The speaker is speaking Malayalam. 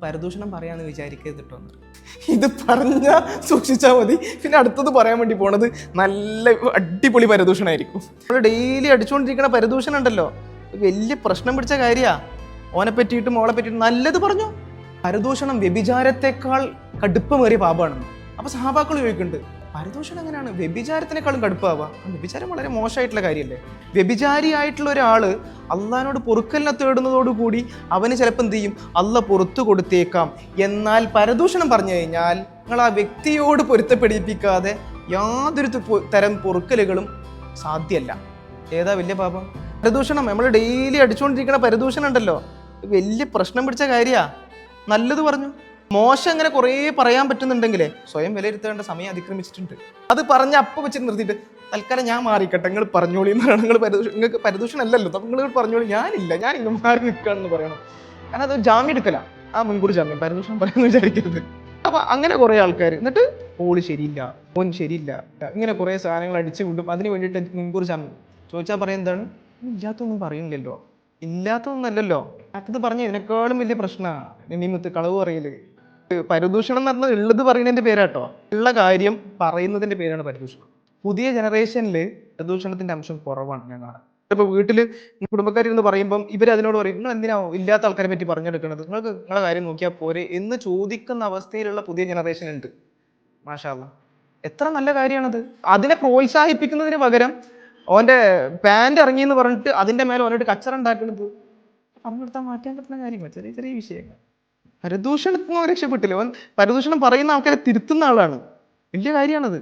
പരദൂഷണം പറയാന്ന് വിചാരിക്കരുത് കേട്ടോ. ഇത് പറഞ്ഞാൽ സൂക്ഷിച്ചാൽ മതി. പിന്നെ അടുത്തത് പറയാൻ വേണ്ടി പോണത് നല്ല അടിപൊളി പരദൂഷണമായിരിക്കും. നമ്മൾ ഡെയിലി അടിച്ചുകൊണ്ടിരിക്കുന്ന പരദൂഷണം ഉണ്ടല്ലോ, വലിയ പ്രശ്നം പിടിച്ച കാര്യമാണ്. ഓനെ പറ്റിയിട്ടും മോളെ പറ്റിയിട്ടും നല്ലത് പറഞ്ഞു. പരദൂഷണം വ്യഭിചാരത്തെക്കാൾ കടുപ്പമേറിയ പാപമാണെന്ന്. അപ്പോൾ സഹാബാക്കൾ ചോദിക്കുന്നുണ്ട്, പരദൂഷണം എങ്ങനെയാണ് വ്യഭിചാരത്തിനേക്കാളും കടുപ്പാവുക? വ്യഭിചാരം വളരെ മോശമായിട്ടുള്ള കാര്യമല്ലേ? വ്യഭിചാരിയായിട്ടുള്ള ഒരാൾ അള്ളാഹിനോട് പൊറുക്കലിനെ തേടുന്നതോടുകൂടി അവന് ചിലപ്പോൾ എന്ത് ചെയ്യും, അള്ളാഹ് പുറത്തു കൊടുത്തേക്കാം. എന്നാൽ പരദൂഷണം പറഞ്ഞു കഴിഞ്ഞാൽ നിങ്ങൾ ആ വ്യക്തിയോട് പൊരുത്തപ്പെടിപ്പിക്കാതെ യാതൊരു തരം പൊറുക്കലുകളും സാധ്യമല്ല. ഏതാ വലിയ പാപം? പരദൂഷണം. നമ്മൾ ഡെയിലി അടിച്ചുകൊണ്ടിരിക്കുന്ന പരദൂഷണം ഉണ്ടല്ലോ, വലിയ പ്രശ്നം പിടിച്ച കാര്യമാണ്. നല്ലത് പറഞ്ഞു. മോശം അങ്ങനെ കുറേ പറയാൻ പറ്റുന്നുണ്ടെങ്കിലേ സ്വയം വിലയിരുത്തേണ്ട സമയം അതിക്രമിച്ചിട്ടുണ്ട്. അത് പറഞ്ഞ് അപ്പം വെച്ച് നിർത്തിയിട്ട് തൽക്കാലം ഞാൻ മാറിക്കട്ടെ, നിങ്ങൾ പറഞ്ഞോളി എന്നാണ്. നിങ്ങൾക്ക് പരദൂഷണം അല്ലല്ലോ, നിങ്ങൾ പറഞ്ഞോളി, ഞാനില്ല, ഞാൻ ഇങ്ങനെ മാറി നിൽക്കുകയാണെന്ന് പറയണം. കാരണം അത് ജാമ്യം എടുക്കല, ആ മുൻകൂർ ജാമ്യം. പരദൂഷണം പറയാമെന്ന് വിചാരിക്കരുത്. അപ്പം അങ്ങനെ കുറേ ആൾക്കാർ എന്നിട്ട് ഓള് ശരിയില്ല, ഓൻ ശരിയില്ല, ഇങ്ങനെ കുറേ സാധനങ്ങൾ അടിച്ചു വിടും. അതിന് വേണ്ടിയിട്ട് മുൻകൂർ ജാമ്യം ചോദിച്ചാൽ പറയാൻ എന്താണ്, ഇല്ലാത്തൊന്നും പറയുന്നില്ലല്ലോ, ഇല്ലാത്തതൊന്നല്ലല്ലോ, അത് പറഞ്ഞ ഇതിനേക്കാളും വലിയ പ്രശ്നമാണ് നിമിത്ത് കളവ് പറയല്. പരദൂഷണം എന്ന് പറഞ്ഞാൽ ഉള്ളത് പറയുന്നതിന്റെ പേരാട്ടോ, ഉള്ള കാര്യം പറയുന്നതിന്റെ പേരാണ് പരദൂഷണം. പുതിയ ജനറേഷനിൽ പരദൂഷണത്തിന്റെ അംശം കുറവാണ് ഞാൻ കാണാൻ. ഇപ്പൊ വീട്ടില് കുടുംബക്കാരിന്ന് പറയുമ്പോൾ ഇവർ അതിനോട് പറയും, നിങ്ങൾ എന്തിനാ ഇല്ലാത്ത ആൾക്കാരെ പറ്റി പറഞ്ഞെടുക്കുന്നത്, നിങ്ങൾക്ക് നിങ്ങളെ കാര്യം നോക്കിയാൽ പോരെ എന്ന് ചോദിക്കുന്ന അവസ്ഥയിലുള്ള പുതിയ ജനറേഷൻ ഉണ്ട്. മാഷാ അല്ലാഹ്, എത്ര നല്ല കാര്യമാണത്. അതിനെ പ്രോത്സാഹിപ്പിക്കുന്നതിന് പകരം ഓന്റെ പാൻറ് ഇറങ്ങി എന്ന് പറഞ്ഞിട്ട് അതിന്റെ മേലെ ഓനോട്ട് കച്ചറ ഉണ്ടാക്കുന്നത് പറഞ്ഞെടുത്താൽ മാറ്റാൻ പറ്റുന്ന കാര്യങ്ങൾ, ചെറിയ ചെറിയ വിഷയങ്ങൾ. പരദൂഷണത്തിന് രക്ഷപ്പെട്ടില്ല. ഓൻ പരദൂഷണം പറയുന്ന ആൾക്കാരെ തിരുത്തുന്ന ആളാണ്. വലിയ കാര്യമാണത്.